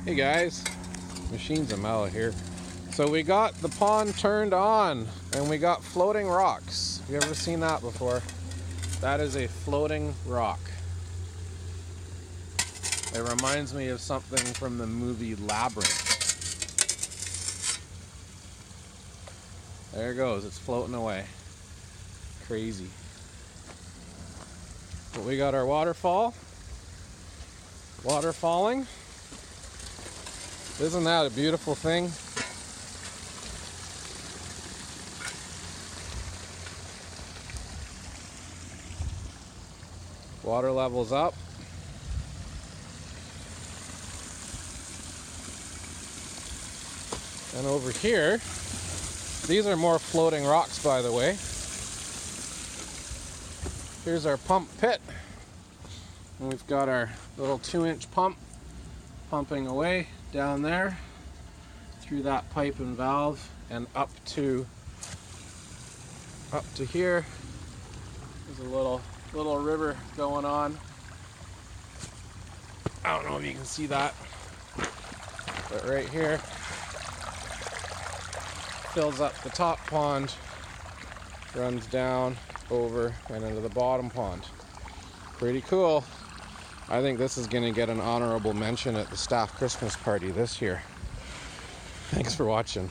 Hey guys, machine's a mile here. So we got the pond turned on and we got floating rocks. You ever seen that before? That is a floating rock. It reminds me of something from the movie Labyrinth. There it goes, it's floating away. Crazy. But we got our waterfall. Waterfalling. Isn't that a beautiful thing? Water level's up. And over here, these are more floating rocks, by the way. Here's our pump pit. And we've got our little 2-inch pump pumping away down there through that pipe and valve and up to here. There's a little river going on. I don't know if you can see that, but right here fills up the top pond, runs down over and into the bottom pond. Pretty cool. I think this is going to get an honorable mention at the staff Christmas party this year. Thanks for watching.